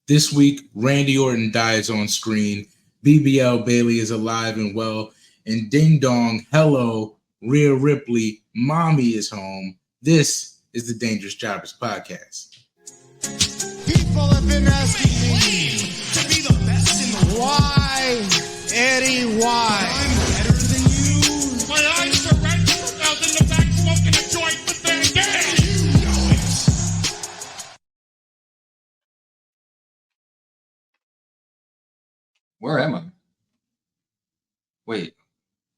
This week, Randy Orton dies on screen. BBL Bailey is alive and well. And ding dong, hello, Rhea Ripley, Mami is home. This is the Dangerous Jobbers Podcast. People have been asking me to be the best in the world. Why, Eddie, why? I'm better than you. My eyes are red. I was in the back smoking a joint with their gang. You know it. Where am I? Wait,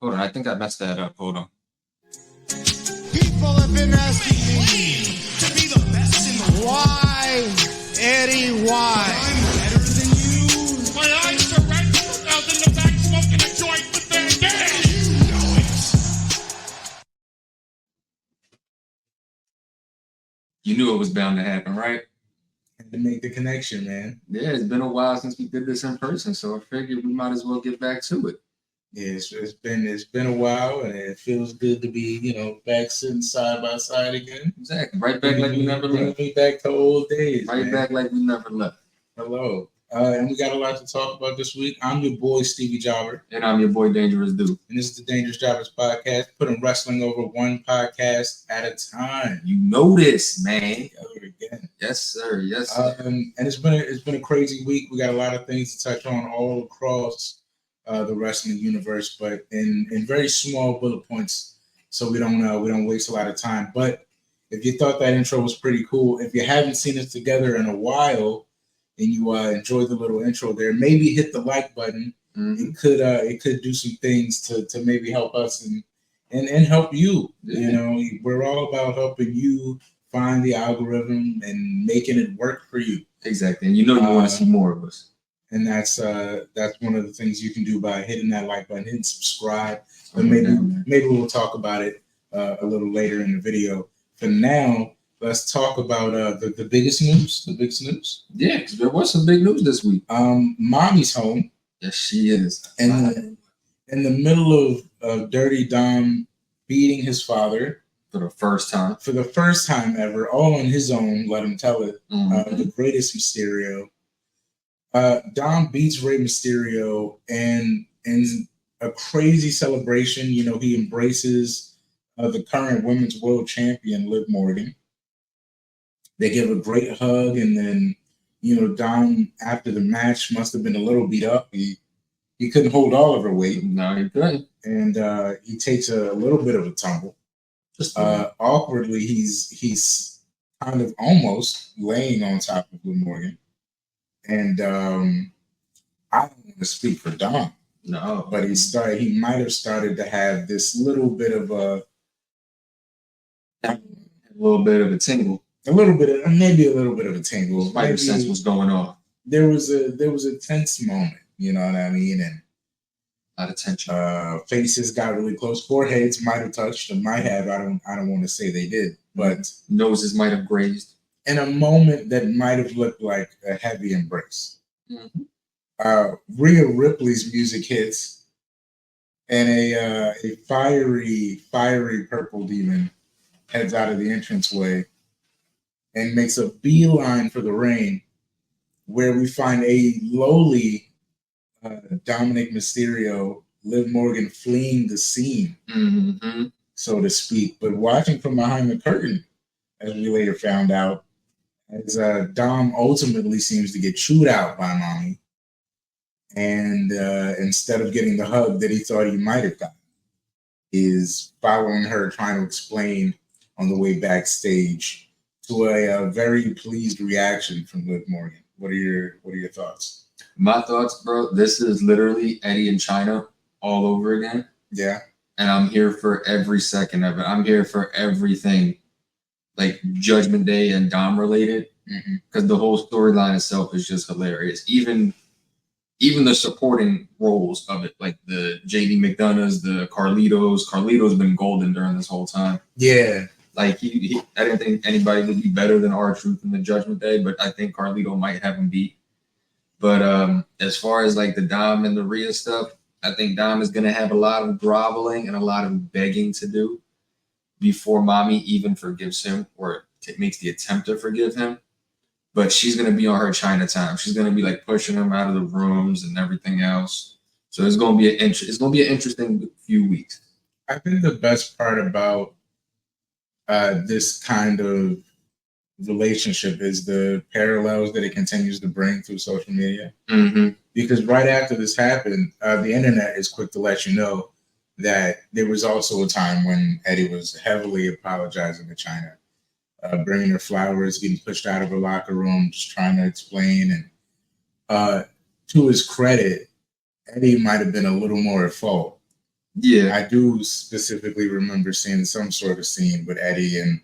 hold on. I think I messed that up. Hold on. People have been asking me to be the best in the world. Why, Eddie, why? I'm better than you. My eyes are red. I was in the back smoking a joint with their gang. You know it. You knew it was bound to happen, right? To make the connection, man. Yeah, it's been a while since we did this in person, so I figured we might as well get back to it. Yeah, it's been a while, and it feels good to be, back sitting side by side again. Exactly. Right back like we never left. Me back to old days. Right man. back like we never left. Hello. And we got a lot to talk about this week. I'm your boy, Stevie Jobber. And I'm your boy, Dangerous Dude. And this is the Dangerous Jobbers Podcast, putting wrestling over one podcast at a time. You know this, man. Again. Yes, sir. Yes, sir. And it's been a crazy week. We got a lot of things to touch on all across the wrestling universe, but in very small bullet points, so we don't waste a lot of time. But if you thought that intro was pretty cool, if you haven't seen us together in a while, and you enjoyed the little intro there, maybe hit the like button. Mm-hmm. It could do some things to maybe help us and help you. Yeah. We're all about helping you find the algorithm and making it work for you. Exactly. And you want to see more of us. And that's one of the things you can do by hitting that like button, hitting subscribe. And maybe we'll talk about it a little later in the video. For now, let's talk about the biggest news. The biggest news. Yeah, because there was some big news this week. Mami's home. Yes, she is. And in the middle of Dirty Dom beating his father for the first time ever, all on his own. Let him tell it. Mm-hmm. The greatest Mysterio. Dom beats Rey Mysterio, and in a crazy celebration, he embraces the current women's world champion, Liv Morgan. They give a great hug, and then, Dom, after the match, must have been a little beat up. He couldn't hold all of her weight. No, he couldn't. And he takes a little bit of a tumble. Awkwardly, he's kind of almost laying on top of Liv Morgan. And I don't want to speak for Dom. No. But he might have started to have this little bit of a tingle. Maybe a little bit of a tingle. Spider sense was going on. There was a tense moment, you know what I mean? And a lot of tension. Faces got really close. Foreheads might have touched, or might have. I don't want to say they did, but noses might have grazed. In a moment that might have looked like a heavy embrace. Mm-hmm. Rhea Ripley's music hits, and a fiery purple demon heads out of the entranceway and makes a beeline for the ring, where we find a lowly Dominic Mysterio, Liv Morgan fleeing the scene, mm-hmm. so to speak, but watching from behind the curtain, as we later found out, as Dom ultimately seems to get chewed out by Mami, and instead of getting the hug that he thought he might have gotten, is following her, trying to explain on the way backstage, to a very pleased reaction from Liv Morgan. What are your thoughts? My thoughts, bro, this is literally Eddie in China all over again. Yeah. And I'm here for every second of it. I'm here for everything, like Judgment Day and Dom related, because the whole storyline itself is just hilarious. Even the supporting roles of it, like the JD McDonoughs, the Carlito's been golden during this whole time. Yeah. Like I didn't think anybody would be better than R-Truth in the Judgment Day, but I think Carlito might have him beat. But as far as like the Dom and the Rhea stuff, I think Dom is going to have a lot of groveling and a lot of begging to do before Mami even forgives him or makes the attempt to forgive him. but she's gonna be on her China time. She's gonna be like pushing him out of the rooms and everything else. So it's gonna be an interesting few weeks. I think the best part about this kind of relationship is the parallels that it continues to bring through social media. Mm-hmm. Because right after this happened, the internet is quick to let you know that there was also a time when Eddie was heavily apologizing to China, bringing her flowers, getting pushed out of her locker room, just trying to explain. And to his credit, Eddie might have been a little more at fault. Yeah, I do specifically remember seeing some sort of scene with Eddie and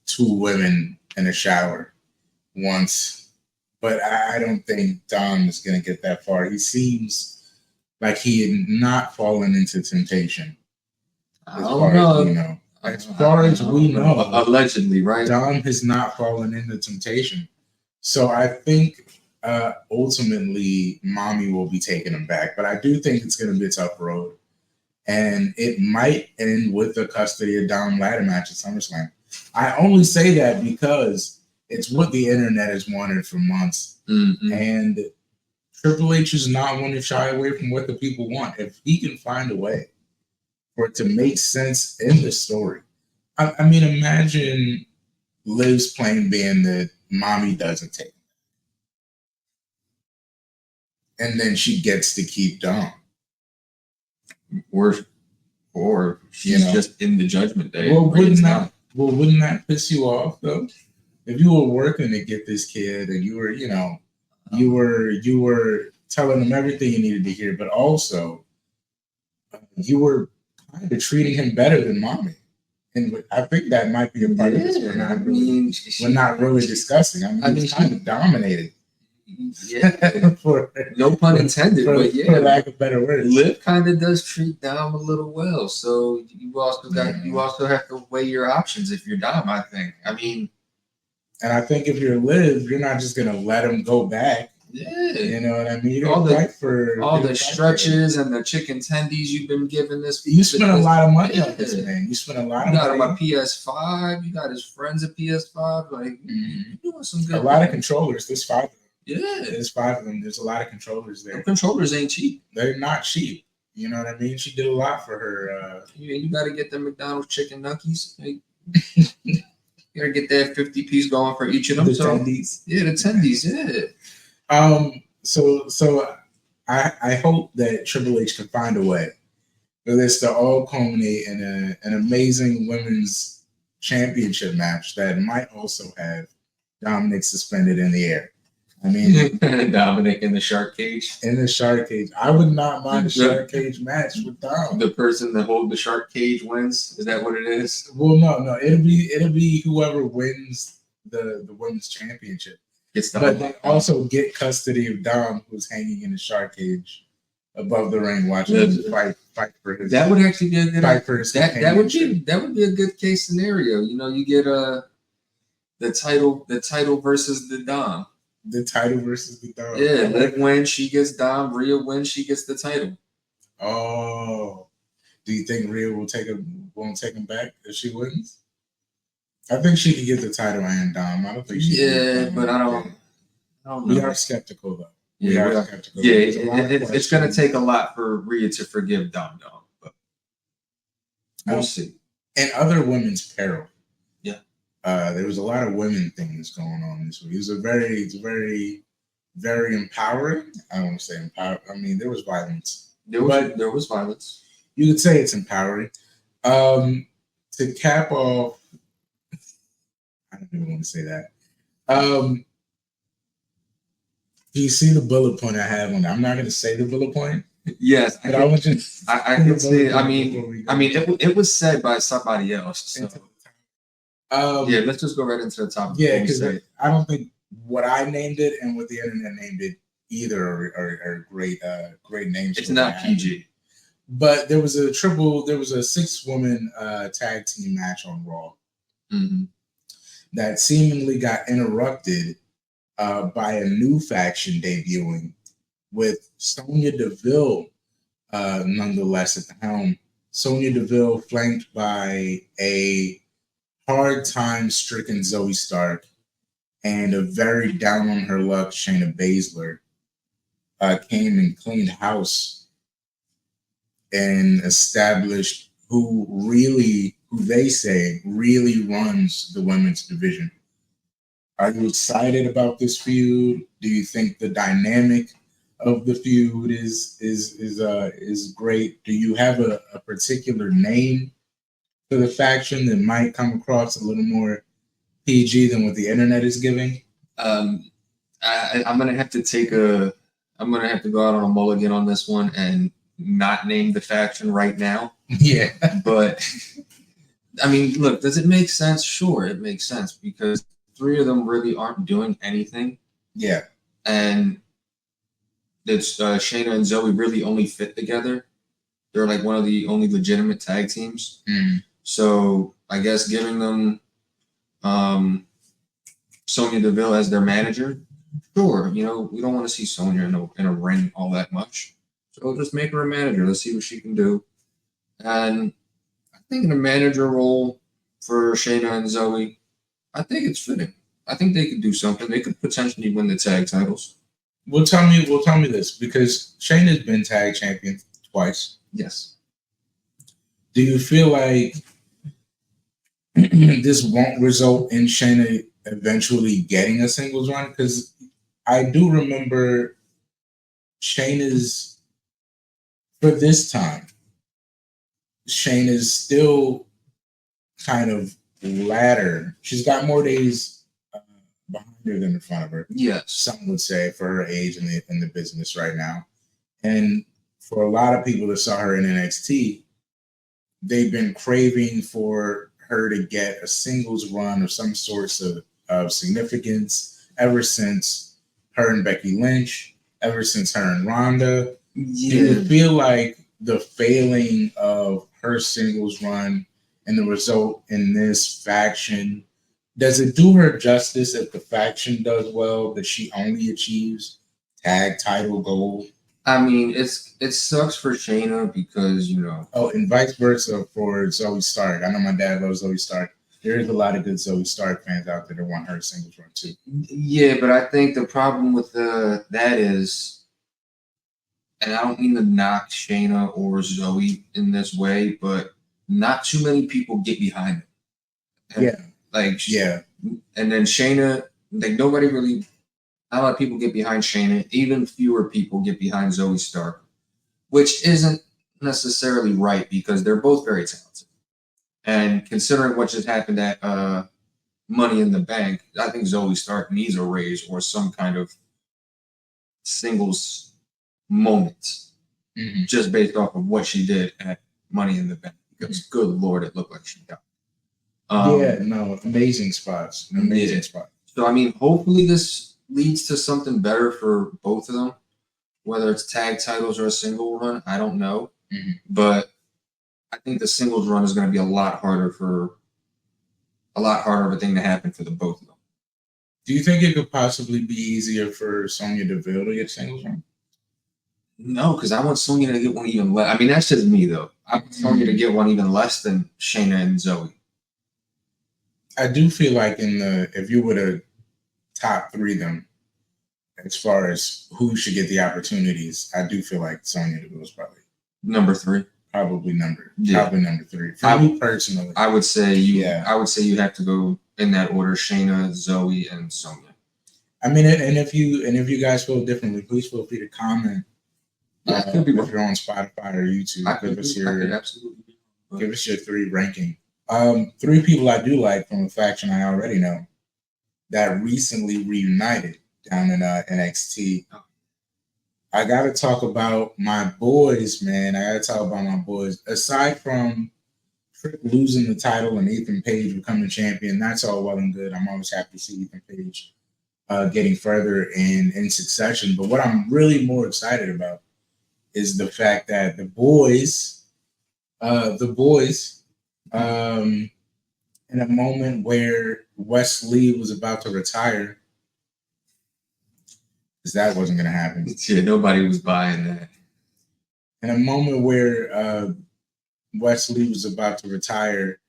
two women in a shower once, but I don't think Dom is going to get that far. He seems like he had not fallen into temptation. As far as we know. As far as we know, allegedly, right? Dom has not fallen into temptation. So I think ultimately Mami will be taking him back, but I do think it's going to be a tough road. And it might end with a custody of Dom ladder match at SummerSlam. I only say that because it's what the internet has wanted for months. Mm-hmm. And Triple H is not one to shy away from what the people want. If he can find a way for it to make sense in the story. I mean, imagine Liv's plan being that Mami doesn't take him. And then she gets to keep Dom. Or she's just in the Judgment Day. Well, wouldn't that piss you off though? If you were working to get this kid and you were, you were telling him everything you needed to hear, but also you were kind of treating him better than Mami. And I think that might be a part of this we're not really discussing. I mean, he's kind of dominated. Yeah, no pun intended, but yeah, for lack of better words, Liv kind of does treat Dom a little well. So you also have to weigh your options if you're Dom. I think. I mean, and I think if you're Liv, you're not just gonna let him go back. Yeah, you know what I mean. You're gonna fight for all the stretches and the chicken tendies you've been giving this. You spent a lot of money on this man. You spent a lot of money. You got him a PS5. You got his friends a PS5. Like you're doing some good. A lot of controllers. There's 5. Yeah, there's 5 of them. There's a lot of controllers there. The controllers ain't cheap. They're not cheap. You know what I mean? She did a lot for her. You got to get the McDonald's chicken nuggets. Like, you got to get that 50-piece going for each of them. The tendies. Yeah, the tendies. Yeah. So I hope that Triple H can find a way for this to all culminate in an amazing women's championship match that might also have Dominic suspended in the air. I mean, Dominic in the shark cage. In the shark cage, I would not mind a shark cage match with Dom. The person that holds the shark cage wins. Is that what it is? Well, no. It'll be whoever wins the women's championship. But they also get custody of Dom, who's hanging in the shark cage above the ring, watching him fight for his. That would actually be a good fight for his that would be a good case scenario. You get the title versus the Dom. The title versus the Dom. Yeah, Liv wins, she gets Dom. Rhea wins, she gets the title. Oh, do you think Rhea won't take him back if she wins? I think she could get the title and Dom. I don't think she. Yeah, but I don't know. We are skeptical though. Yeah, we are skeptical. Yeah, it's going to take a lot for Rhea to forgive Dom, but we'll see. And other women's peril. Yeah, there was a lot of women things going on this week. It's very, very empowering. I don't want to say empowering. I mean, there was violence. There was violence. You could say it's empowering. To cap off, I don't even want to say that. Do you see the bullet point I have on it? I'm not going to say the bullet point. Yes, but I want you. I can see it. I mean, it was said by somebody else. So. Yeah, let's just go right into the topic. Yeah, because I don't think what I named it and what the internet named it either are great names. It's not PG. But there was a 6-woman tag team match on Raw that seemingly got interrupted by a new faction debuting with Sonya Deville nonetheless at the helm. Sonya Deville flanked by a hard time stricken Zoe Stark and a very down on her luck Shayna Baszler came and cleaned house and established who they say really runs the women's division. Are you excited about this feud? Do you think the dynamic of the feud is great? Do you have a particular name for the faction that might come across a little more PG than what the internet is giving? I'm gonna have to go out on a mulligan on this one and not name the faction right now. Yeah. But I mean, look, does it make sense? Sure, it makes sense because 3 of them really aren't doing anything. Yeah. And it's Shayna and Zoe really only fit together. They're like one of the only legitimate tag teams. Mm. So I guess giving them Sonya Deville as their manager, sure. You know, we don't want to see Sonya in a ring all that much. So just make her a manager. Let's see what she can do. And I think in a manager role for Shayna and Zoe, I think it's fitting. I think they could do something. They could potentially win the tag titles. Well, tell me this, because Shayna's been tag champion twice. Yes. Do you feel like this won't result in Shayna eventually getting a singles run? Because I do remember Shayna's, for this time, Shayna's still kind of ladder. She's got more days behind her than in front of her. Yes. Some would say, for her age in the business right now. And for a lot of people that saw her in NXT, they've been craving for her to get a singles run of some sorts of significance ever since her and Becky Lynch, ever since her and Ronda. Yeah. Do you feel like the failing of her singles run and the result in this faction, does it do her justice if the faction does well that she only achieves tag title gold? I mean, it sucks for Shayna because, you know. Oh, and vice versa for Zoe Stark. I know my dad loves Zoe Stark. There is a lot of good Zoe Stark fans out there that want her singles run too. Yeah, but I think the problem with that is, and I don't mean to knock Shayna or Zoe in this way, but not too many people get behind it. And, Yeah. And then Shayna, like nobody really, not a lot of people get behind Shayna. Even fewer people get behind Zoe Stark, which isn't necessarily right because they're both very talented. And considering what just happened at Money in the Bank, I think Zoe Stark needs a raise or some kind of singles moment just based off of what she did at Money in the Bank. Because good Lord, it looked like she got. Amazing spots. Amazing spot. So, I mean, hopefully this leads to something better for both of them. Whether it's tag titles or a single run, I don't know. But I think the singles run is going to be a lot harder of a thing to happen for the both of them. Do you think it could possibly be easier for Sonya Deville to get singles run? No, because I want Sonya to get one even less. I mean, that's just me, though. I want Sonya to get one even less than Shayna and Zoe. I do feel like if you were to top 3 them, as far as who should get the opportunities, I do feel like Sonya Deville is probably number 3. Probably number 3. For me personally, I would say you have to go in that order: Shayna, Zoe, and Sonya. I mean, and if you guys feel differently, please feel free to comment. If you're on Spotify or YouTube, give us your 3 ranking. 3 people I do like from a faction I already know that recently reunited down in NXT. I got to talk about my boys, man. Aside from Trick losing the title and Ethan Page becoming champion, that's all well and good. I'm always happy to see Ethan Page getting further in succession. But what I'm really more excited about is the fact that the boys, in a moment where Wes Lee was about to retire, because that wasn't going to happen. Yeah, nobody was buying that. In a moment where Wes Lee was about to retire,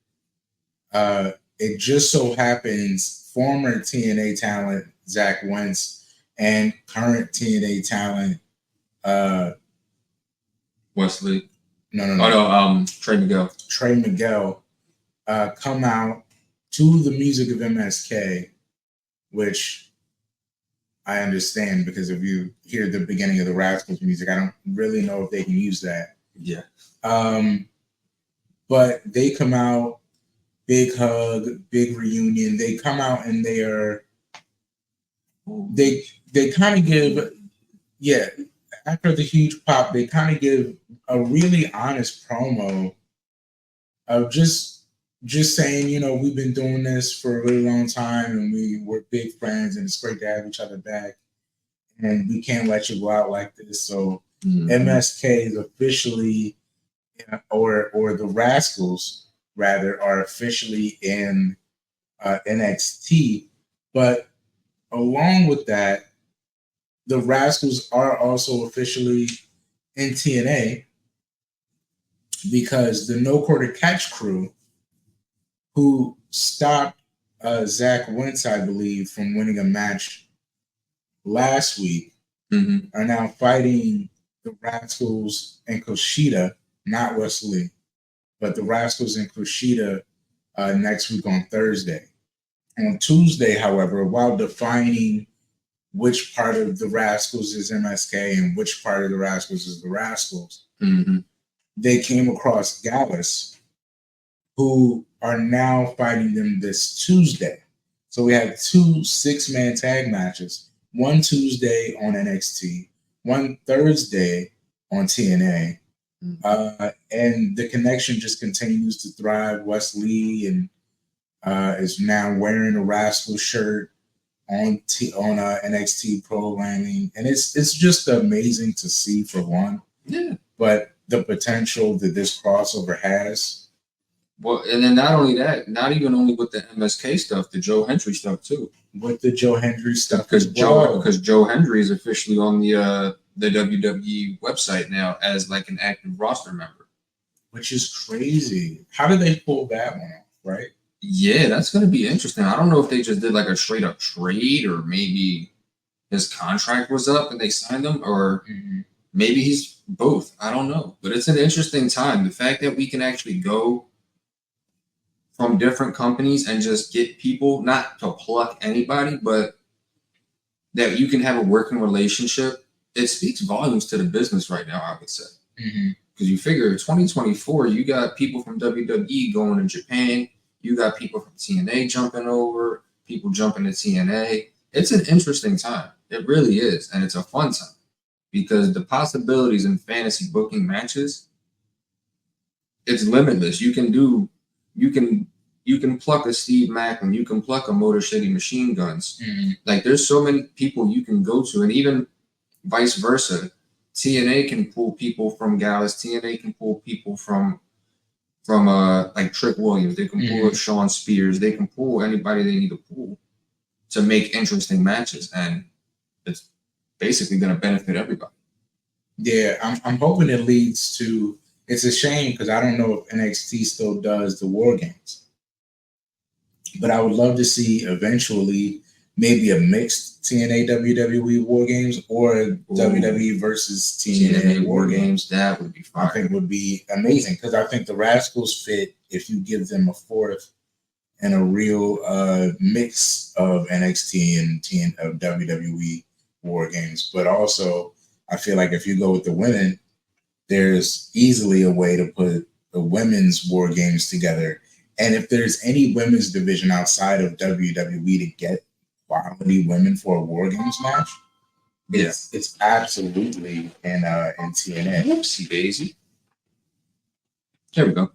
it just so happens former TNA talent Zach Wentz and current TNA talent Wesley. No. Trey Miguel. Come out to the music of MSK, which I understand because if you hear the beginning of the Rascals music, I don't really know if they can use that. Yeah. But they come out, big hug, big reunion. They come out and they kind of give, after the huge pop, they kind of give a really honest promo of just saying, you know, we've been doing this for a really long time and we're big friends and it's great to have each other back and we can't let you go out like this. So MSK is officially, or the Rascals rather, are officially in NXT. But along with that, the Rascals are also officially in TNA because the No Quarter Catch crew, who stopped Zach Wentz, I believe, from winning a match last week, are now fighting the Rascals and Kushida, not Wesley, but the Rascals and Kushida next week on Thursday. On Tuesday, however, while defining which part of the Rascals is MSK and which part of the Rascals is the Rascals, they came across Gallus, who are now fighting them this Tuesday. So we have 2 6-man tag matches, one Tuesday on NXT, one Thursday on TNA. And the connection just continues to thrive. Wesley and is now wearing a Rascal shirt on NXT programming, and it's just amazing to see, for one. Yeah. But the potential that this crossover has. Well, and then not only that, not even only with the MSK stuff, the Joe Hendry stuff too. With the Joe Hendry stuff, because Joe Hendry is officially on the WWE website now as like an active roster member, which is crazy. How did they pull that one off? Right? Yeah, that's going to be interesting. I don't know if they just did like a straight up trade, or maybe his contract was up and they signed him, or maybe he's both. I don't know. But it's an interesting time. The fact that we can actually go from different companies and just get people, not to pluck anybody, but that you can have a working relationship, it speaks volumes to the business right now, I would say. Because you figure 2024, you got people from WWE going to Japan. You got people from TNA jumping over, people jumping to TNA. It's an interesting time. It really is. And it's a fun time because the possibilities in fantasy booking matches, it's limitless. You can pluck a Steve Macklin, you can pluck a Motor City Machine Guns. Like there's so many people you can go to, and even vice versa. TNA can pull people from Gallus. TNA can pull people from like Trick Williams. They can pull Sean Spears. They can pull anybody they need to pull to make interesting matches, and it's basically going to benefit everybody. Yeah, I'm hoping it leads to. It's a shame because I don't know if NXT still does the War Games, but I would love to see eventually maybe a mixed TNA WWE War Games or WWE versus TNA War Games. That would be fun. I think would be amazing because I think the Rascals fit if you give them a fourth and a real mix of NXT and of WWE War Games. But also, I feel like if you go with the women, there's easily a way to put the women's War Games together. And if there's any women's division outside of WWE to get quality women for a War Games match, it's absolutely in TNA. Whoopsie daisy. There we go.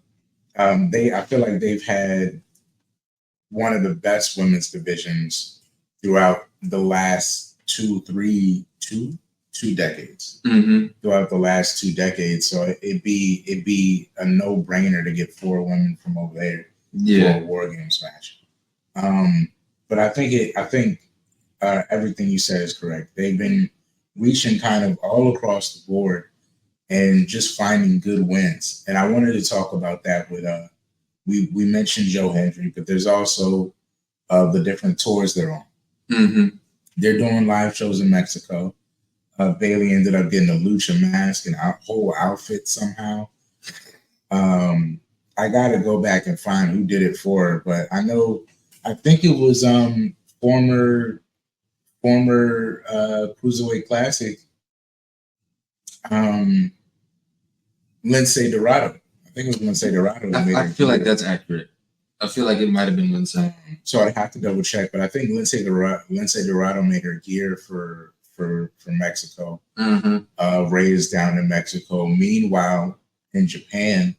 I feel like they've had one of the best women's divisions throughout the last two decades. Throughout the last 2 decades, so it'd be a no-brainer to get 4 women from over there for a War Games match. But I think everything you said is correct. They've been reaching kind of all across the board and just finding good wins. And I wanted to talk about that with we mentioned Joe Hendry, but there's also the different tours they're on. Mm-hmm. They're doing live shows in Mexico. Bailey ended up getting a lucha mask and a whole outfit somehow. I got to go back and find who did it for her, but I think it was former Cruiserweight Classic, Lindsay Dorado. I think it was Lindsay Dorado. I feel like that's accurate. I feel like it might have been Lindsay. So I have to double check, but I think Lindsay Dorado made her gear for Mexico. Mm-hmm. Ray is down in Mexico. Meanwhile, in Japan,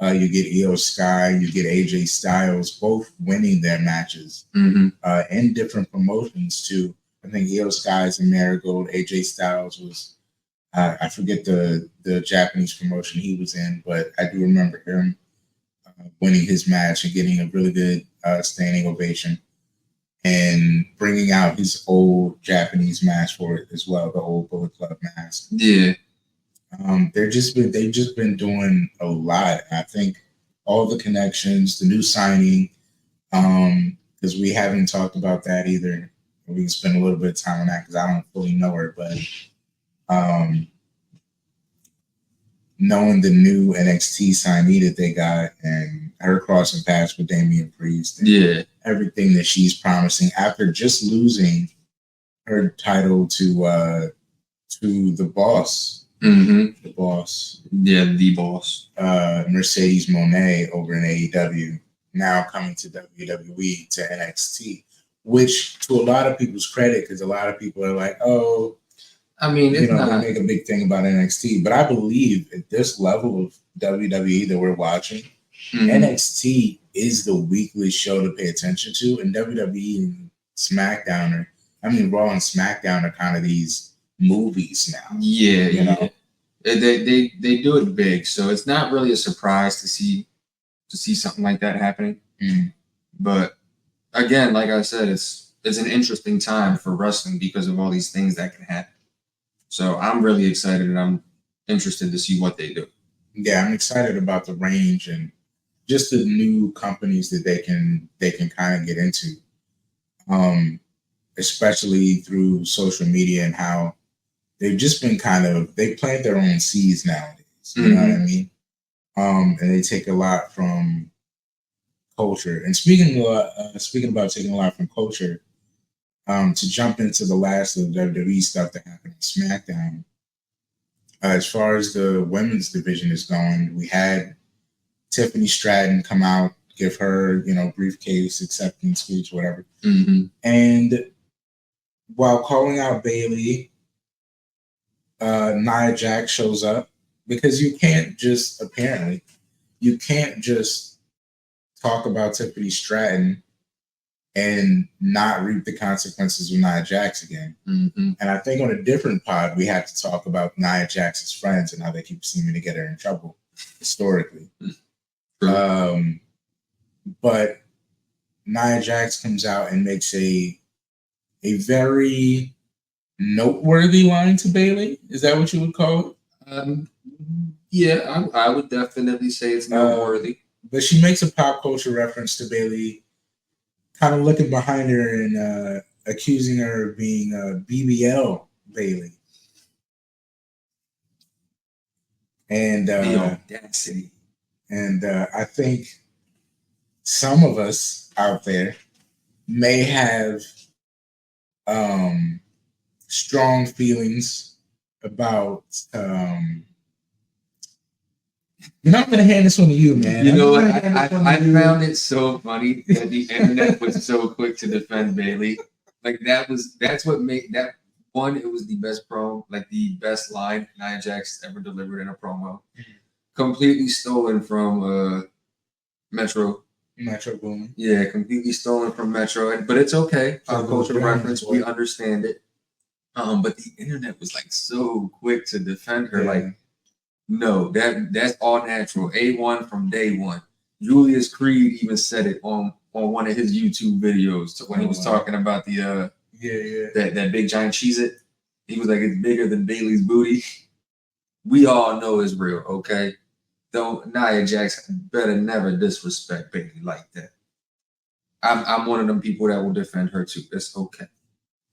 you get Io Sky, you get AJ Styles, both winning their matches in different promotions too. I think Io Sky's in Marigold. AJ Styles was, I forget the Japanese promotion he was in, but I do remember him winning his match and getting a really good standing ovation and bringing out his old Japanese mask for it as well, the old Bullet Club mask. Yeah. They've just been doing a lot. I think all the connections, the new signing, because we haven't talked about that either. We can spend a little bit of time on that because I don't fully know her, but knowing the new NXT signee that they got and her crossing paths with Damian Priest, and everything that she's promising after just losing her title to the boss. Mm-hmm. The boss. Yeah, the boss. Mercedes Moné over in AEW, now coming to WWE, to NXT, which to a lot of people's credit, because a lot of people are like, oh, I mean, it's not. They make a big thing about NXT, but I believe at this level of WWE that we're watching, NXT is the weekly show to pay attention to, and WWE and SmackDown Raw and SmackDown are kind of these movies now. Yeah, you know, they do it big, so it's not really a surprise to see something like that happening. But again, like I said, it's an interesting time for wrestling because of all these things that can happen. So I'm really excited and I'm interested to see what they do. Yeah, I'm excited about the range and just the new companies that they can kind of get into, especially through social media and how they've just been they plant their own seeds nowadays. You know what I mean? And they take a lot from culture. And speaking about taking a lot from culture, to jump into the last of the WWE stuff that happened on SmackDown, as far as the women's division is going, we had Tiffany Stratton come out, give her, briefcase acceptance speech, whatever. And while calling out Bayley, Nia Jax shows up, because you can't just talk about Tiffany Stratton and not reap the consequences of Nia Jax again. And I think on a different pod, we have to talk about Nia Jax's friends and how they keep seeming to get her in trouble historically. But Nia Jax comes out and makes a very noteworthy line to Bayley. Is that what you would call it? Yeah, I would definitely say it's noteworthy. But she makes a pop culture reference to Bayley, kind of looking behind her and accusing her of being BBL Bayley. And the audacity. And I think some of us out there may have strong feelings about. I'm going to hand this one to you, man. You know what? I found it so funny that the internet was so quick to defend Bayley. Like that's what made that one. It was the best the best line Nia Jax ever delivered in a promo. Completely stolen from Metro. Metro Boomin. Yeah, completely stolen from Metro. But it's okay. Pop culture reference. We understand it. But the internet was so quick to defend her. Yeah. No, that's all natural. A1 from day one. Julius Creed even said it on one of his YouTube videos when he was talking about the that big giant Cheez-It. He was like, it's bigger than Bayley's booty. We all know it's real, okay? though Nia Jax better never disrespect Bayley like that. I'm one of them people that will defend her too. It's okay.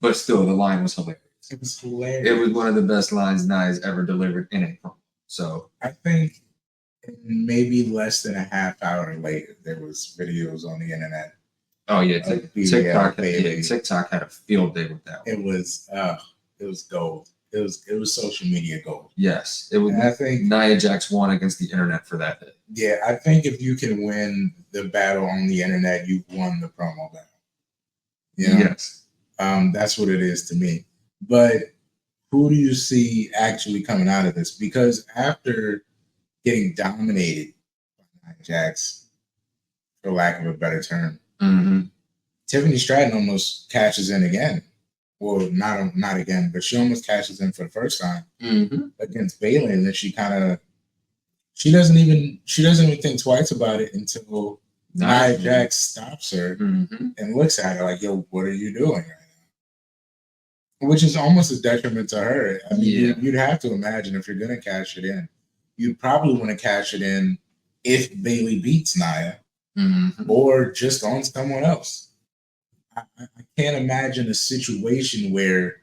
But still, the line was hilarious. It was hilarious. It was one of the best lines Nia's ever delivered in a promo. So I think maybe less than a half hour later, there was videos on the internet. Oh yeah, TikTok had a field day with that one. It was gold. It was social media gold. Yes, it was. And I think Nia Jax won against the internet for that day. Yeah, I think if you can win the battle on the internet, you've won the promo battle. You know? Yes. That's what it is to me. But who do you see actually coming out of this? Because after getting dominated by Nia Jax, for lack of a better term, Tiffany Stratton almost cashes in again. Well, not again, but she almost cashes in for the first time against Bayley, and then she doesn't even think twice about it until Nia Jax stops her and looks at her like, "Yo, what are you doing right now?" Which is almost a detriment to her. I mean, you'd have to imagine if you're gonna cash it in, you'd probably want to cash it in if Bayley beats Nia or just on someone else. I can't imagine a situation where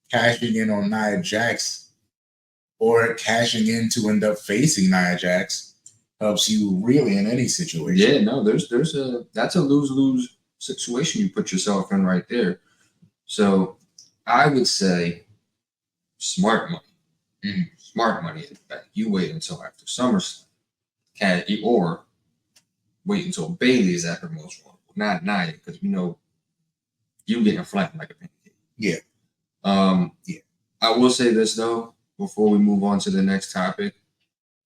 cashing in on Nia Jax or cashing in to end up facing Nia Jax helps you really in any situation. Yeah, no, that's a lose-lose situation you put yourself in right there. So I would say smart money. Smart money is that you wait until after SummerSlam, or wait until Bayley is at her most vulnerable, not Nia, because we know you getting flattened like a pancake. Yeah. I will say this though, before we move on to the next topic.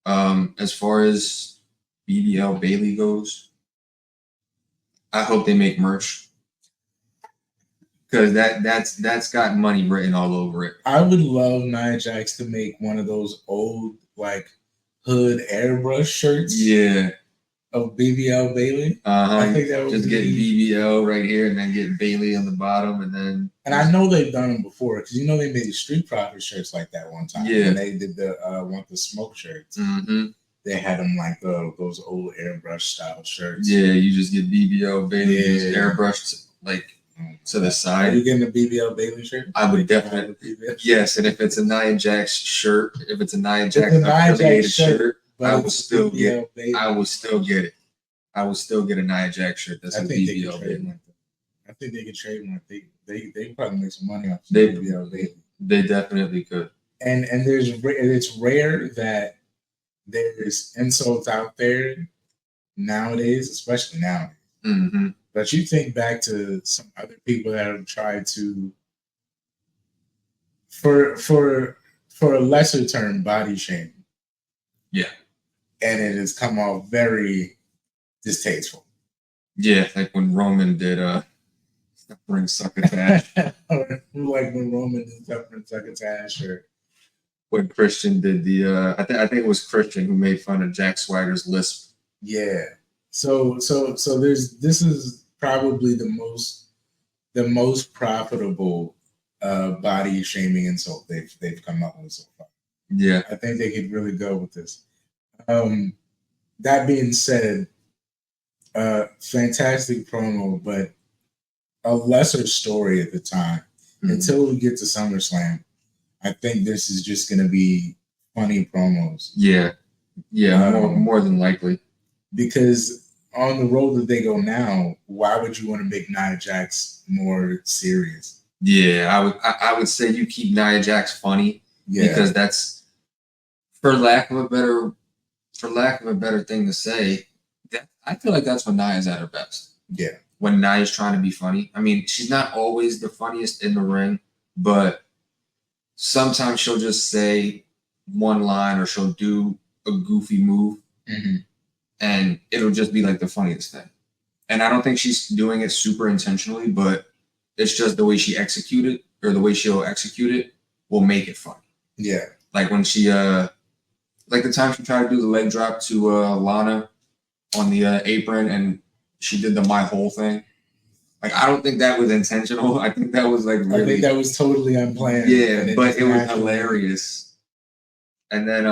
As far as BBL Bayley goes, I hope they make merch. Because that's got money written all over it. I would love Nia Jax to make one of those old like hood airbrush shirts. Yeah. Of BBL Bayley. I think that would just get BBL right here and then get Bayley on the bottom and then. And I know they've done them before because you know they made Street Profit shirts like that one time. Yeah. And they did the Want the Smoke shirts. They had them like those old airbrush style shirts. Yeah, you just get BBL Bayley just airbrushed like to the side. Are you getting a BBL Bayley shirt? I would definitely. Yes, and if it's a Nia Jax shirt, if it's a Nia Jax affiliated shirt, I will still get it. I will still get it. I will still get a Nia Jax shirt. That's a BBL Bayley. I think they could trade one. They probably make some money off BBL Bayley. They definitely could. And it's rare that there's insults out there nowadays, especially nowadays. But you think back to some other people that have tried to, for a lesser term, body shame. Yeah. And it has come off very distasteful. Yeah, like when Roman did bring succotash. Or like when Roman did succotash, or when Christian did the I think it was Christian who made fun of Jack Swagger's lisp. Yeah. So this is probably the most profitable body shaming insult they've come up with so far. Yeah. I think they could really go with this. That being said, fantastic promo, but a lesser story at the time. Until we get to SummerSlam, I think this is just going to be funny promos. Yeah, more than likely. Because on the road that they go now, why would you want to make Nia Jax more serious? Yeah, I would say you keep Nia Jax funny. Yeah, because that's for lack of a better thing to say. I feel like that's when Nia's at her best. Yeah. When Nia's trying to be funny. I mean, she's not always the funniest in the ring, but sometimes she'll just say one line or she'll do a goofy move and it'll just be like the funniest thing. And I don't think she's doing it super intentionally, but it's just the way she executed or the way she'll execute it will make it funny. Yeah. Like when she, like the time she tried to do the leg drop to Lana on the apron and she did the my whole thing. Like, I don't think that was intentional. I think that was like really... I think that was totally unplanned. Yeah, but it was hilarious. And then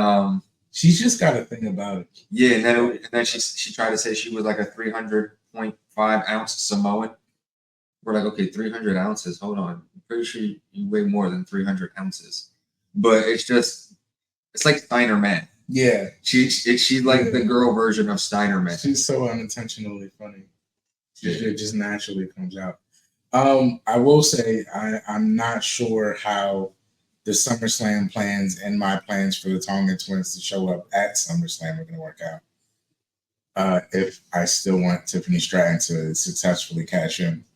She's just got a thing about it. Yeah, and then she tried to say she was like a 300.5 ounce Samoan. We're like, okay, 300 ounces. Hold on, I'm pretty sure you weigh more than 300 ounces. But it's like Steiner Man. Yeah, she's like the girl version of Steiner Man. She's so unintentionally funny. It just naturally comes out. I will say I'm not sure how the SummerSlam plans and my plans for the Tonga Twins to show up at SummerSlam are going to work out. If I still want Tiffany Stratton to successfully cash in.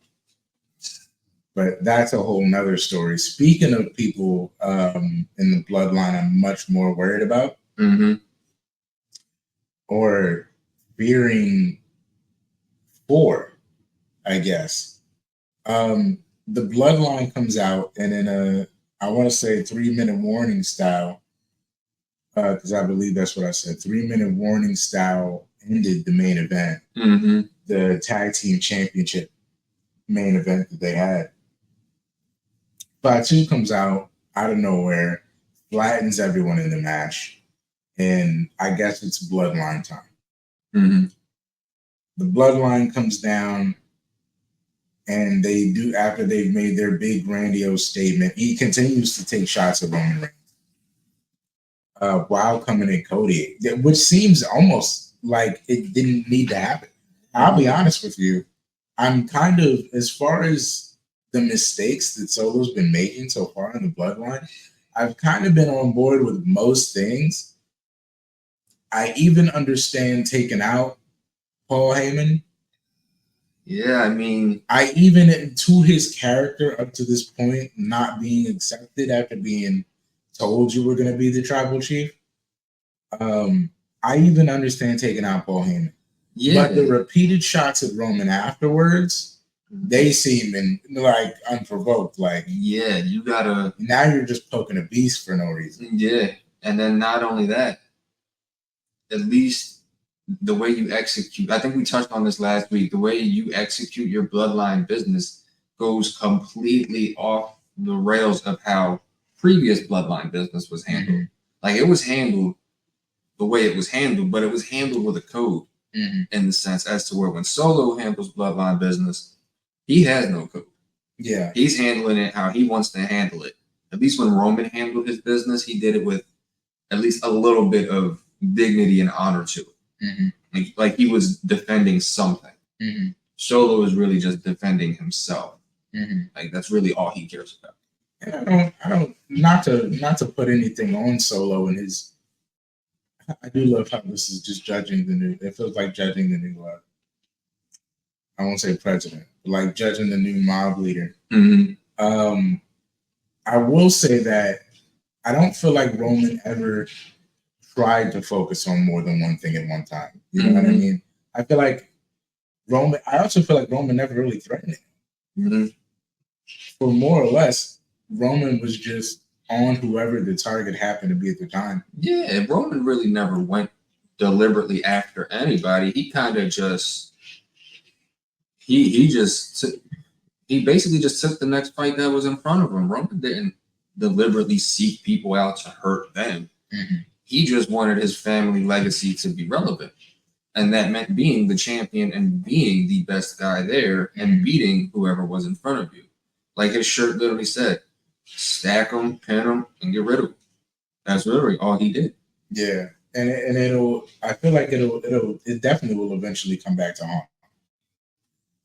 But that's a whole nother story. Speaking of people in the bloodline, I'm much more worried about or fearing for, I guess. The bloodline comes out and in a, I want to say 3-minute warning style, because I believe that's what I said. 3-minute warning style ended the main event, the tag team championship main event that they had. Fatu comes out of nowhere, flattens everyone in the match, and I guess it's bloodline time. The bloodline comes down, and they do, after they've made their big grandiose statement, he continues to take shots at Roman Reigns while coming at Cody, which seems almost like it didn't need to happen. I'll be honest with you. I'm kind of, as far as the mistakes that Solo's been making so far in the bloodline, I've kind of been on board with most things. I even understand taking out Paul Heyman. Yeah, I mean, I even, to his character up to this point, not being accepted after being told you were going to be the tribal chief. I even understand taking out Paul Heyman. Yeah. But the repeated shots at Roman afterwards, they seem like unprovoked. Like, yeah, you gotta. Now you're just poking a beast for no reason. Yeah, and then not only that, at least the way you execute. I think we touched on this last week. The way you execute your bloodline business goes completely off the rails of how previous bloodline business was handled. Like, it was handled the way it was handled, but it was handled with a code in the sense as to where when Solo handles bloodline business, he has no code. Yeah. He's handling it how he wants to handle it. At least when Roman handled his business, he did it with at least a little bit of dignity and honor to it. Like he was defending something. Solo is really just defending himself. Like, that's really all he cares about. And I don't not to put anything on Solo and his, I do love how this is just judging the new, it feels like judging the new I won't say president, but like judging the new mob leader. I will say that I don't feel like Roman ever tried to focus on more than one thing at one time. You know what I mean? I feel like Roman, I also feel like Roman never really threatened him. For more or less, Roman was just on whoever the target happened to be at the time. Yeah, Roman really never went deliberately after anybody. He kind of just he basically just took the next fight that was in front of him. Roman didn't deliberately seek people out to hurt them. He just wanted his family legacy to be relevant. And that meant being the champion and being the best guy there and beating whoever was in front of you. Like his shirt literally said, stack them, pin them, and get rid of them. That's literally all he did. Yeah. And I feel like it definitely will eventually come back to haunt.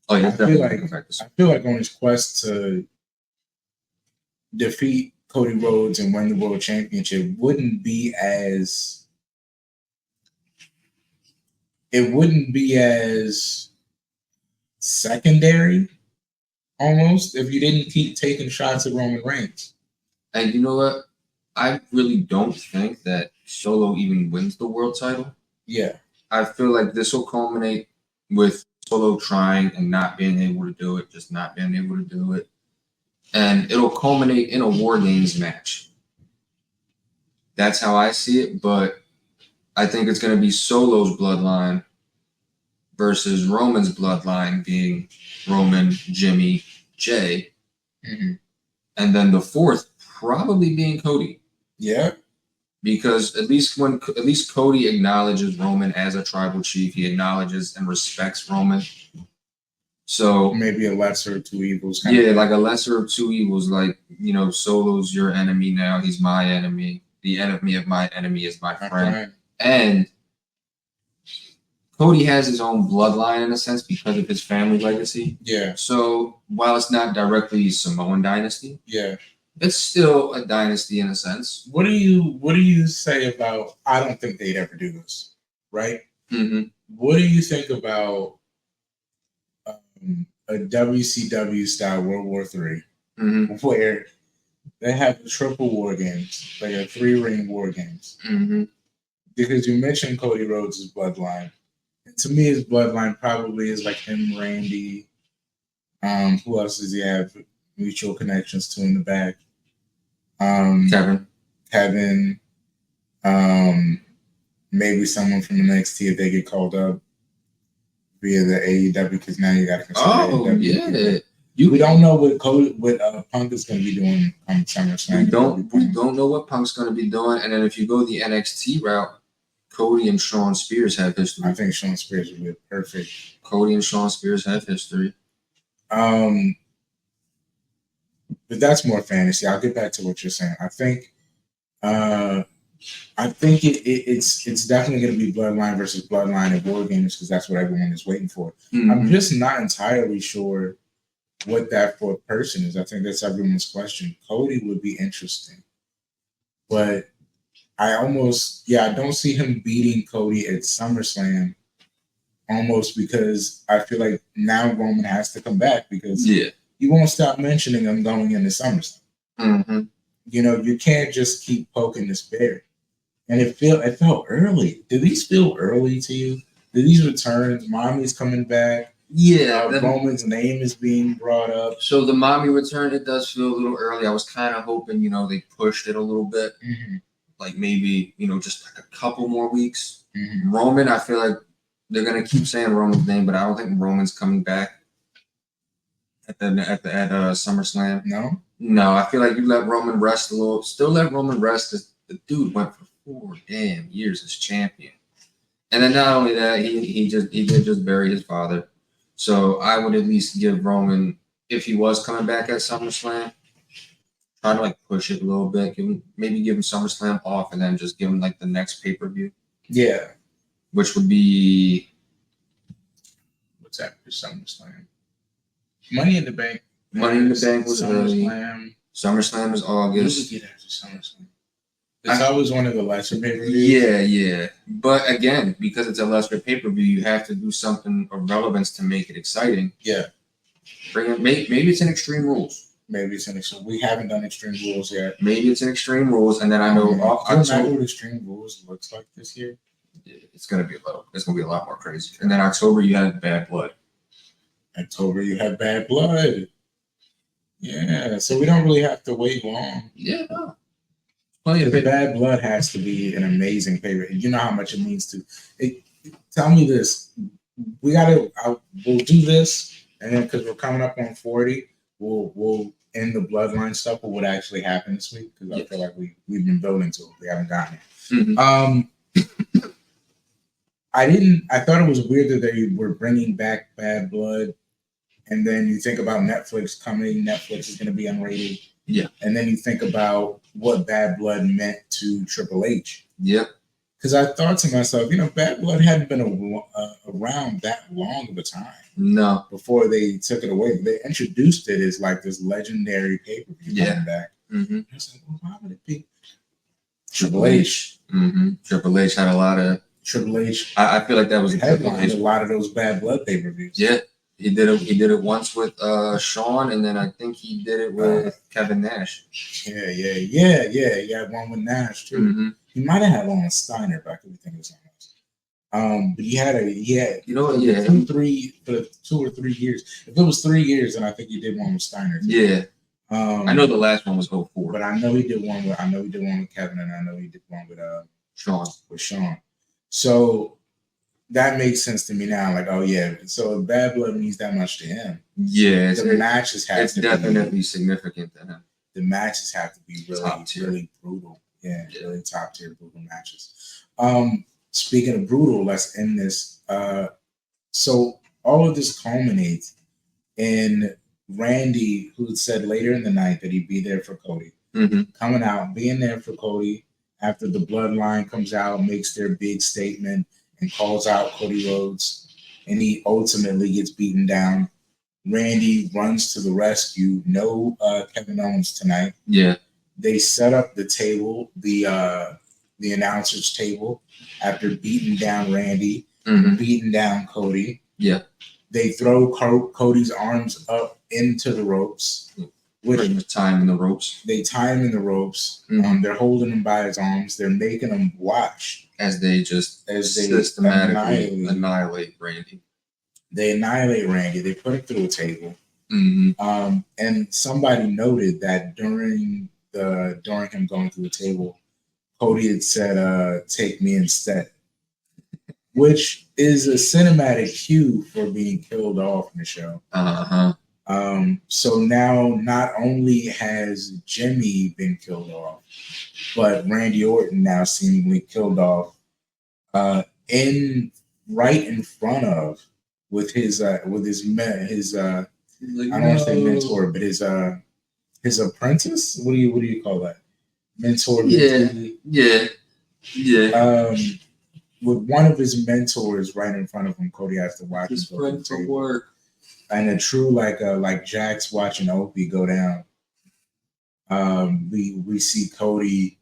Oh, yeah, I feel like on his quest to defeat Cody Rhodes and win the world championship wouldn't be as secondary almost if you didn't keep taking shots at Roman Reigns. And you know what? I really don't think that Solo even wins the world title. Yeah. I feel like this will culminate with Solo trying and not being able to do it, just not being able to do it. And it'll culminate in a War Games match. That's how I see it, but I think it's going to be Solo's bloodline versus Roman's bloodline being Roman, Jimmy, Jay. And then the fourth probably being Cody. Yeah. because at least Cody acknowledges Roman as a tribal chief, he acknowledges and respects Roman. So maybe a lesser of two evils. Yeah, like a lesser of two evils. Like, you know, Solo's your enemy now. He's my enemy. The enemy of my enemy is my friend. Right. And Cody has his own bloodline in a sense because of his family legacy. Yeah. So while it's not directly Samoan dynasty, yeah, it's still a dynasty in a sense. What do you say about? I don't think they'd ever do this, right? Mm-hmm. What do you think about a WCW style World War III, where they have the triple war games, like a 3-ring war games? Mm-hmm. Because you mentioned Cody Rhodes' bloodline. And to me, his bloodline probably is like him, Randy. Who else does he have mutual connections to in the back? Kevin. Maybe someone from NXT if they get called up via the AEW, because now you got to consider AEW. Yeah. We don't know what Punk is going to be doing on SummerSlam. We don't know what Punk's going to be doing. And then if you go the NXT route, Cody and Shawn Spears have history. I think Shawn Spears would be perfect. Cody and Shawn Spears have history. But that's more fantasy. I'll get back to what you're saying. I think it's definitely going to be Bloodline versus Bloodline at War Games, because that's what everyone is waiting for. Mm-hmm. I'm just not entirely sure what that fourth person is. I think that's everyone's question. Cody would be interesting, but I don't see him beating Cody at SummerSlam, almost because I feel like now Roman has to come back, because you won't stop mentioning him going into SummerSlam. Mm-hmm. You know, you can't just keep poking this bear. And it felt early. Did these feel early to you? Did these returns? Mami's coming back. Yeah. Roman's name is being brought up. So the Mami return, it does feel a little early. I was kind of hoping, you know, they pushed it a little bit. Mm-hmm. Like maybe, you know, just like a couple more weeks. Mm-hmm. Roman, I feel like they're going to keep saying Roman's name, but I don't think Roman's coming back at SummerSlam. No, I feel like you let Roman rest a little. Still let Roman rest, because the dude went for 4 damn years as champion. And then not only that, he did just bury his father. So I would at least give Roman, if he was coming back at SummerSlam, try to like push it a little bit. Maybe give him SummerSlam off, and then just give him like the next pay-per-view. Yeah. Which would be, what's after SummerSlam? Money in the Bank. Money in the Bank was SummerSlam. SummerSlam is August. What do we get after SummerSlam? It's always one of the lesser pay-per-views. Yeah. But again, because it's a lesser pay-per-view, you have to do something of relevance to make it exciting. Yeah. Bring it. Maybe it's in Extreme Rules. We haven't done Extreme Rules yet. Maybe it's in Extreme Rules, and then I know October. What Extreme Rules looks like this year? It's gonna be a lot more crazy. And then October, you have Bad Blood. Yeah, so we don't really have to wait long. Yeah. Bad Blood has to be an amazing favorite. You know how much it means to. Tell me this: we'll do this, and then because we're coming up on 40, we'll end the Bloodline stuff with what actually happened this week, because I feel like we've been building to it. We haven't gotten it. Mm-hmm. I thought it was weird that they were bringing back Bad Blood, and then you think about Netflix coming. Netflix is going to be unrated. Yeah. And then you think about what Bad Blood meant to Triple H. Yep. Because I thought to myself, you know, Bad Blood hadn't been around that long of a time. No. Before they took it away. They introduced it as like this legendary pay-per-view coming back. Mm-hmm. I was like, well, why would it be Triple H? Mm-hmm. Triple H had a lot of... Triple H. I feel like that was headlined a lot of those Bad Blood pay-per-views. Yeah. He did it once with Shawn, and then I think he did it with Kevin Nash. Yeah. He had one with Nash too. Mm-hmm. He might have had one with Steiner, but I couldn't think of something else. But he had 2 or 3 years. If it was 3 years, then I think he did one with Steiner too. Yeah. I know the last one was 04. But I know he did one with Kevin, and I know he did one with Shawn. So that makes sense to me now. Like, oh yeah, so if Bad Blood means that much to him, the matches have to definitely significant to him. The matches have to be really brutal. Yeah, really top tier brutal matches. Speaking of brutal, let's end this. So all of this culminates in Randy, who said later in the night that he'd be there for Cody, coming out, being there for Cody after the bloodline comes out, makes their big statement, and calls out Cody Rhodes, and he ultimately gets beaten down. Randy runs to the rescue. No Kevin Owens tonight. Yeah. They set up the table, the announcer's table, after beating down Randy, beating down Cody. Yeah. They throw Cody's arms up into the ropes. Which time in the ropes. They tie him in the ropes. They're holding him by his arms. They're making him watch as they systematically annihilate Randy. They annihilate Randy. They put him through a table. And somebody noted that during him going through the table, Cody had said, "Take me instead," which is a cinematic cue for being killed off in the show. So now not only has Jimmy been killed off, but Randy Orton now seemingly killed off right in front of with his I don't want to say mentor, but his apprentice. What do you call that? Mentor. Yeah. With one of his mentors right in front of him, Cody has to watch his friend from work. And a true like Jax watching Opie go down. We see Cody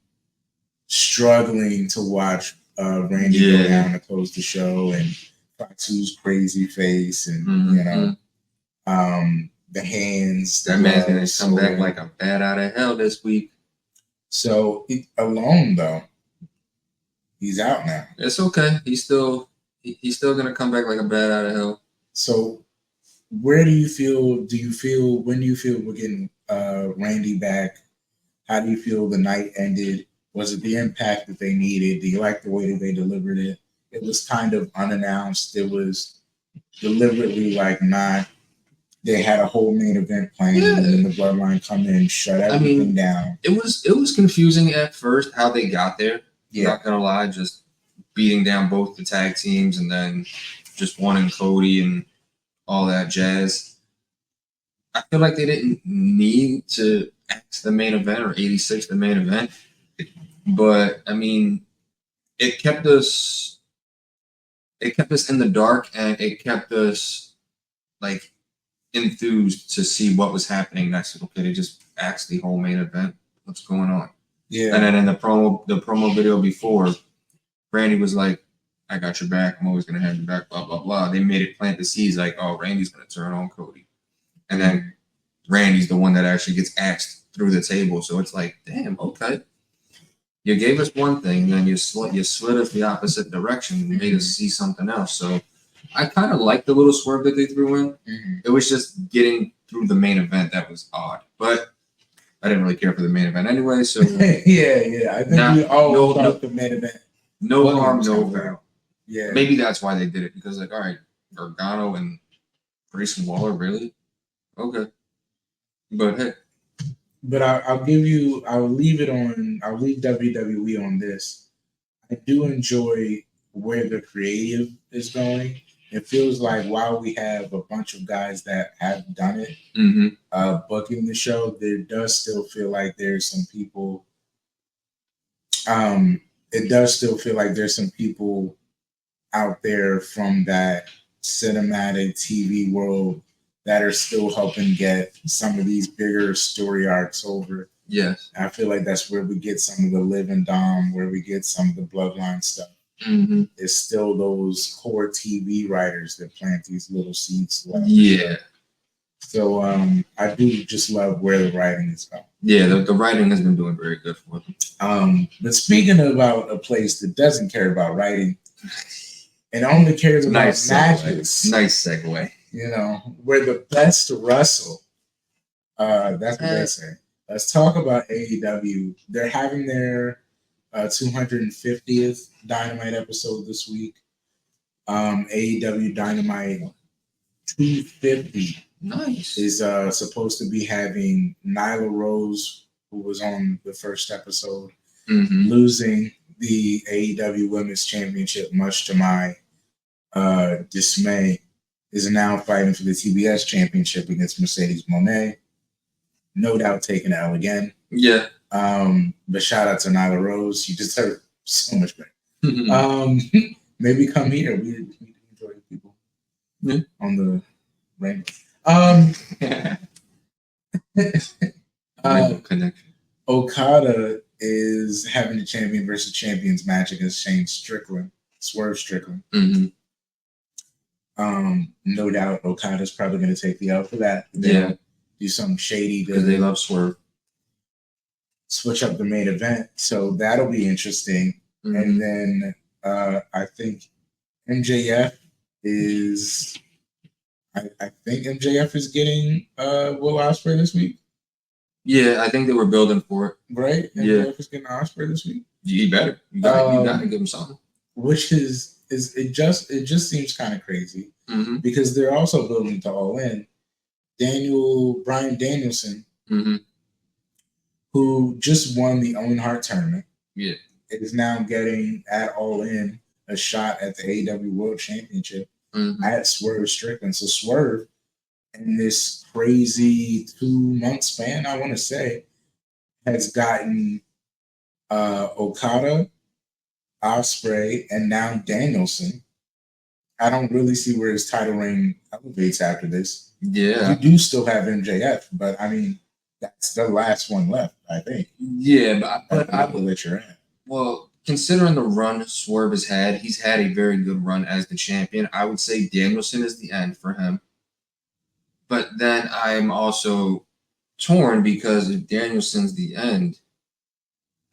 struggling to watch Randy go down to close the show, and Fatu's crazy face, and the hands. That man's gonna come back like a bat out of hell this week. So alone though, he's out now. It's okay. He's still gonna come back like a bat out of hell. So where do you feel? When do you feel we're getting Randy back? How do you feel the night ended? Was it the impact that they needed? Do you like the way that they delivered it? It was kind of unannounced. It was deliberately not. They had a whole main event planned, and then the bloodline come in and shut everything down. It was confusing at first how they got there. Yeah. Not gonna lie, just beating down both the tag teams and then just wanting Cody and all that jazz. I feel like they didn't need to X the main event or 86 the main event, but I mean, it kept us in the dark, and it kept us enthused to see what was happening next. Okay, they just axed the whole main event. What's going on? Yeah. And then in the promo video before, Randy was like, "I got your back. I'm always gonna have your back." Blah blah blah. They made it plant the seeds oh, Randy's gonna turn on Cody, and then Randy's the one that actually gets axed through the table. So it's damn, okay. You gave us one thing, and then you slid us the opposite direction and made us see something else. So I kind of like the little swerve that they threw in. It was just getting through the main event that was odd, but I didn't really care for the main event anyway. So yeah. I think we all thought the main event. No harm, no foul. Yeah. Maybe that's why they did it, because all right, Gargano and Grayson Waller, really? Okay. But hey. But I'll leave WWE on this. I do enjoy where the creative is going. It feels like while we have a bunch of guys that have done it, booking the show, there does still feel like there's some people. It does still feel like there's some people out there from that cinematic TV world that are still helping get some of these bigger story arcs over. Yes. I feel like that's where we get some of the Liv and Dom, where we get some of the bloodline stuff. It's still those core TV writers that plant these little seeds. Yeah. So I do just love where the writing is going. Yeah, the writing has been doing very good for them. But speaking about a place that doesn't care about writing and only cares about matches. Nice segue. Where the best wrestle. That's what they say. Let's talk about AEW. They're having their 250th Dynamite episode this week. AEW Dynamite 250 is supposed to be having Nyla Rose, who was on the first episode, losing the AEW Women's Championship, much to my dismay, is now fighting for the TBS Championship against Mercedes Moné. No doubt taking the L again. Yeah. But shout out to Nyla Rose. You deserve so much better. Maybe come here. We enjoy people on the rainbow. Connection. Okada is having a champion versus champions match against Swerve Strickland. No doubt Okada's probably going to take the L for that. They'll do something shady because they love Swerve. Switch up the main event, so that'll be interesting. And then I think MJF is. I think MJF is getting Will Ospreay this week. Yeah, I think they were building for it. Right? MJF is getting Ospreay this week. You better. You got to give him something. Which is it just seems kind of crazy because they're also building to All In. Bryan Danielson, who just won the Owen Hart tournament, is now getting at All In a shot at the AEW World Championship at Swerve Strickland. So Swerve, in this crazy 2-month span, I want to say, has gotten Okada, Ospreay, and now Danielson. I don't really see where his title reign elevates after this. Yeah. You do still have MJF, but I mean, that's the last one left, I think. Yeah, but I will let you at. Well, considering the run Swerve has had, he's had a very good run as the champion. I would say Danielson is the end for him. But then I'm also torn because if Danielson's the end,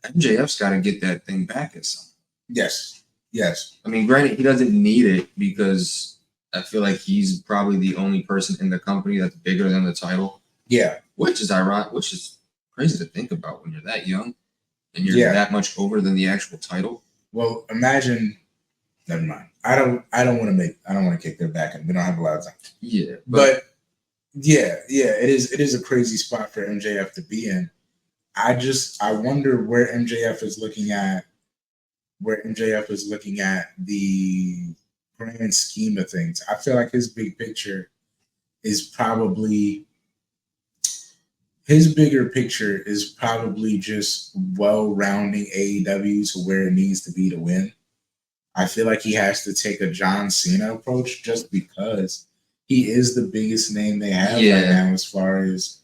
MJF's got to get that thing back at some point. Yes. I mean, granted, he doesn't need it because I feel like he's probably the only person in the company that's bigger than the title. Yeah. Which is ironic, which is crazy to think about when you're that young and you're that much over than the actual title. Well, imagine. Never mind. I don't want to kick their back and we don't have a lot of time. Yeah. But it is a crazy spot for MJF to be in. I wonder where MJF is looking at the grand scheme of things. I feel like his bigger picture is probably just well-rounding AEW to where it needs to be to win. I feel like he has to take a John Cena approach just because he is the biggest name they have right now as far as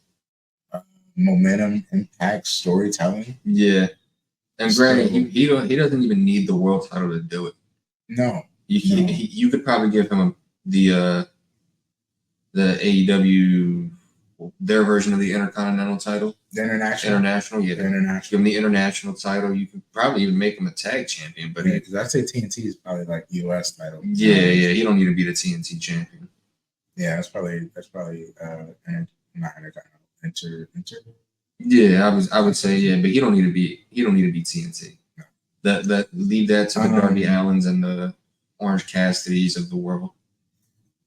momentum, impact, storytelling. Yeah. And granted, he doesn't even need the world title to do it. No. You could probably give him the AEW, their version of the Intercontinental title. The International. Yeah. The International. Give him the International title. You could probably even make him a tag champion. But because I'd say TNT is probably like US title. Yeah. He don't need to be the TNT champion. Yeah, that's probably not Intercontinental. Yeah, I would say but he don't need to be TNT. No. Leave that to the Darby Allins and the Orange Cassidys of the world.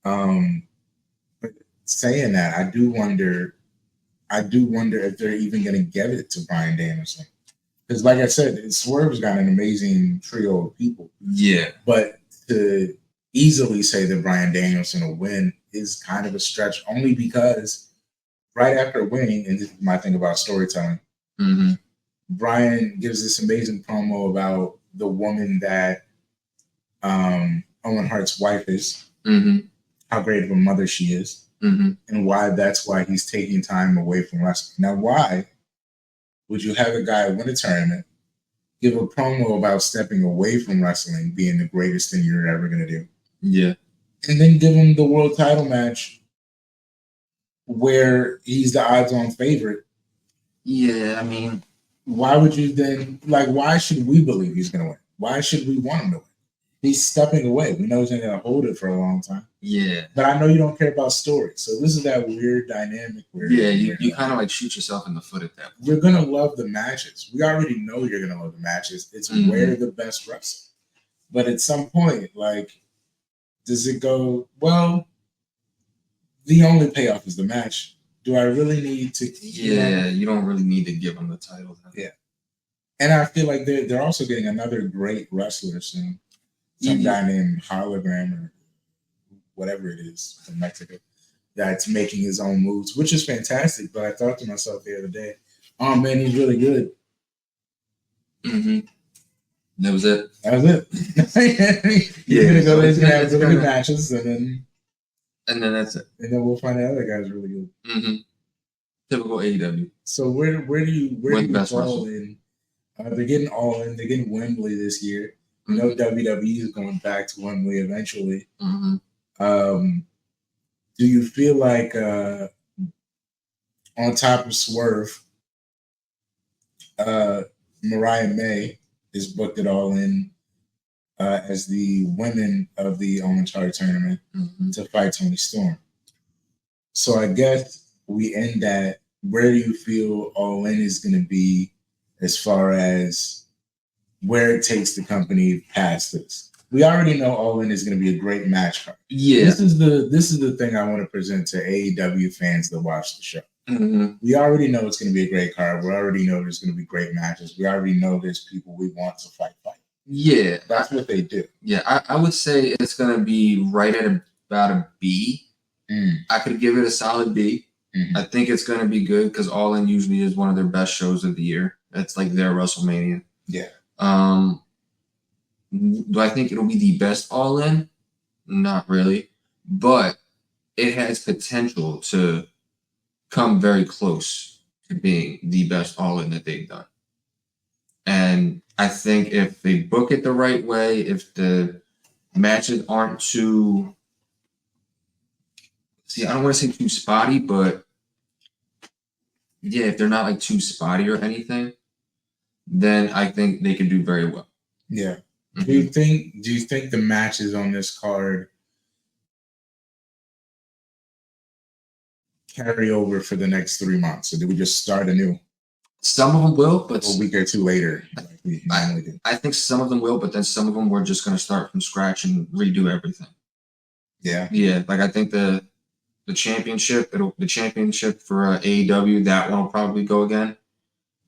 But saying that, I do wonder if they're even going to get it to Bryan Danielson, because like I said, Swerve's got an amazing trio of people. Yeah, but to easily say that Bryan Danielson will win is kind of a stretch, only because right after winning, and this is my thing about storytelling, Bryan gives this amazing promo about the woman that Owen Hart's wife is, how great of a mother she is, and that's why he's taking time away from wrestling. Now, why would you have a guy win a tournament, give a promo about stepping away from wrestling being the greatest thing you're ever going to do? Yeah. And then give him the world title match where he's the odds-on favorite. Yeah, I mean, why would you then, why should we believe he's going to win? Why should we want him to win? He's stepping away. We know he's not going to hold it for a long time. Yeah. But I know you don't care about stories. So this is that weird dynamic where... Yeah, you kind of shoot yourself in the foot at that point. You're going to love the matches. We already know you're going to love the matches. It's where the best wrestle. But at some point, does it go, well, the only payoff is the match. Do I really need to... Yeah, you don't really need to give him the title. Yeah. And I feel like they're also getting another great wrestler soon. Some guy named Hologram or whatever it is from Mexico that's making his own moves, which is fantastic. But I thought to myself the other day, oh man, he's really good. Mm-hmm. That was it. That was it. He's gonna go. He's gonna have really good matches, and then that's it. And then we'll find out the other guy's really good. Mm-hmm. Typical AEW. So where do you fall in? They're getting All In. They're getting Wembley this year. You know WWE is going back to Wembley eventually. Mm-hmm. Do you feel like on top of Swerve, Mariah May is booked at All In as the women of the Owen Hart tournament to fight Toni Storm? So I guess we end at where do you feel All In is going to be as far as where it takes the company past this? We already know All In is going to be a great match card. Yeah, this is the thing I want to present to AEW fans that watch the show. Mm-hmm. We already know it's going to be a great card. We already know there's going to be great matches. We already know there's people we want to fight. Yeah, that's what they do. Yeah, I would say it's going to be right at about a B. I could give it a solid B. Mm-hmm. I think it's going to be good because All In usually is one of their best shows of the year. It's like their WrestleMania. Yeah. Do I think it'll be the best All In? Not really, but it has potential to come very close to being the best All In that they've done. And I think if they book it the right way, if the matches aren't too, I don't want to say too spotty, but yeah, if they're not like too spotty or anything, then I think they can do very well. Yeah. Mm-hmm. Do you think the matches on this card carry over for the next 3 months, or do we just start anew? Some of them will, but a week or two later. I think some of them will, but then some of them we're just going to start from scratch and redo everything. Yeah. Like I think the championship, the championship for AEW, that one will probably go again.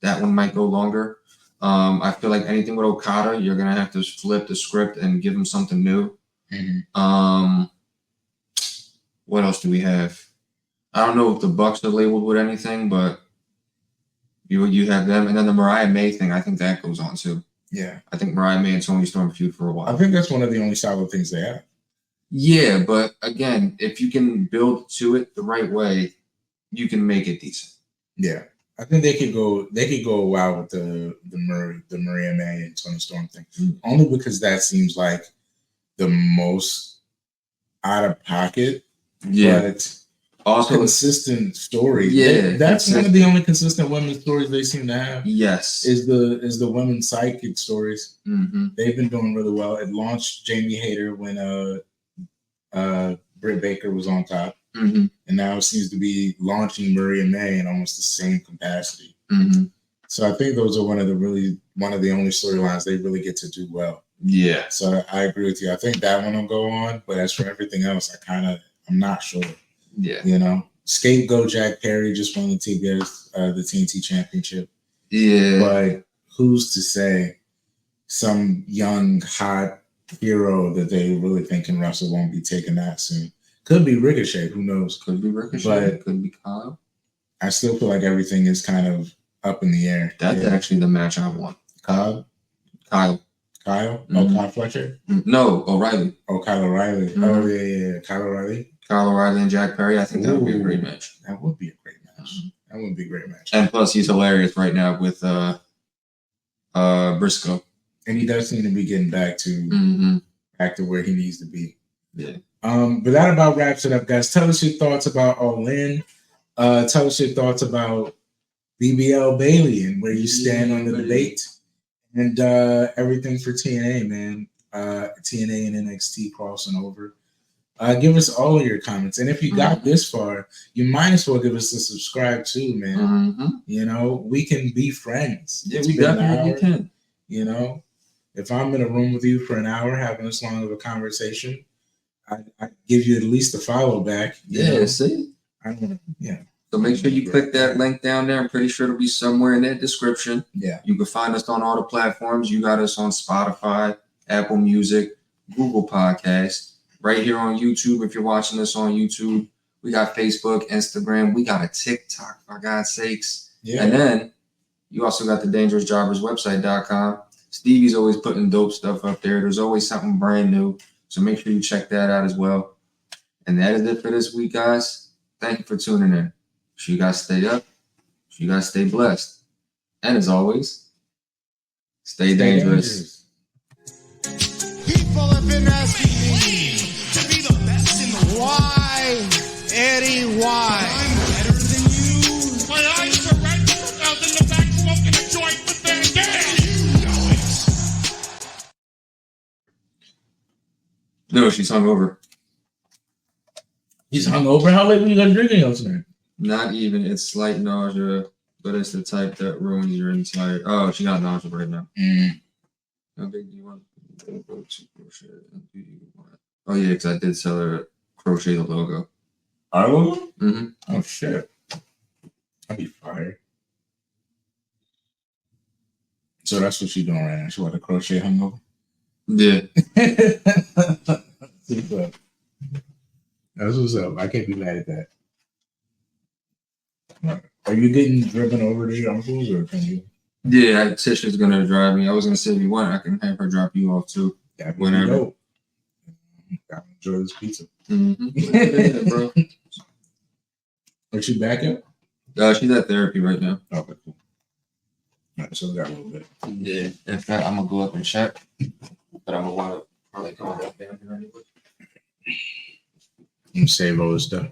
That one might go longer. I feel like anything with Okada, you're gonna have to flip the script and give him something new. Mm-hmm. What else do we have? I don't know if the Bucks are labeled with anything, but you have them, and then the Mariah May thing. I think that goes on too. Yeah, I think Mariah May and Toni Storm feud for a while. I think that's one of the only solid things they have. Yeah, but again, if you can build to it the right way, you can make it decent. Yeah. I think they could go a while with the Maria May and Toni Storm thing, only because that seems like the most out of pocket, but also consistent story. Yeah, that's one of the only consistent women's stories they seem to have. Yes, is the women's psychic stories. Mm-hmm. They've been doing really well. It launched Jamie Hayter when Britt Baker was on top. Mm-hmm. And now it seems to be launching Maria May in almost the same capacity. Mm-hmm. So I think those are one of the only storylines they really get to do well. Yeah. So I agree with you. I think that one will go on, but as for everything else, I'm not sure. Yeah. You know, Scapegoat Jack Perry just won the TNT Championship. Yeah. But who's to say some young hot hero that they really think can wrestle won't be taking that soon? Could be Ricochet, who knows? Could be Ricochet, but could be Kyle. I still feel like everything is kind of up in the air. That's actually the match I want. Kyle? Mm-hmm. Oh, Kyle Fletcher? No, O'Reilly. Oh, Kyle O'Reilly. Mm-hmm. Oh, yeah. Kyle O'Reilly. Kyle O'Reilly and Jack Perry. I think that would be a great match. That would be a great match. That would be a great match. And plus, he's hilarious right now with Briscoe. And he does seem to be getting back to where he needs to be. Yeah. But that about wraps it up, guys. Tell us your thoughts about All In. Tell us your thoughts about BBL Bailey and where you stand on the debate and everything for TNA, man. TNA and NXT crossing over. Give us all of your comments. And if you got this far, you might as well give us a subscribe too, man. Mm-hmm. You know, we can be friends. Yeah, we definitely can. You know, if I'm in a room with you for an hour having this long of a conversation, I give you at least a follow back. Yeah, see? I don't know. Yeah. So make sure you click that link down there. I'm pretty sure it'll be somewhere in that description. Yeah. You can find us on all the platforms. You got us on Spotify, Apple Music, Google Podcasts, right here on YouTube. If you're watching this on YouTube, we got Facebook, Instagram. We got a TikTok, for God's sakes. Yeah. And then you also got the dangerousjobberswebsite.com. Stevie's always putting dope stuff up there. There's always something brand new. So make sure you check that out as well. And that is it for this week, guys. Thank you for tuning in. You guys stay up. You guys stay blessed. And as always, stay dangerous. People have been asking me to be the best in the world. Why, Eddie, why? I'm better than you. My eyes are red. I was in the back smoking a joint with Van Dam. You know it. No, she's hungover. He's hungover. How late were you guys drinking yesterday? Not even. It's slight nausea, but it's the type that ruins your entire. Oh, she got nausea right now. How big do you want? Go to crochet. Do you want? Oh yeah, because I did sell her a crochet the logo. Our logo? Mm-hmm. Oh shit! I'd be fired. So that's what she's doing right now. She want to crochet hungover. Yeah. That's what's up. I can't be mad at that. Are you getting driven over to your uncle's, or can you? Yeah, Tisha's gonna drive me. I was gonna say if you want, I can have her drop you off too. Yeah, whenever. Gotta enjoy this pizza. Mm-hmm. Yeah, bro. Is she back yet? She's at therapy right now. Okay, cool. All right, so we got a little bit. Yeah. In fact, I'm gonna go up and check, but I'm gonna want to probably come back down here anyway. You save all this stuff.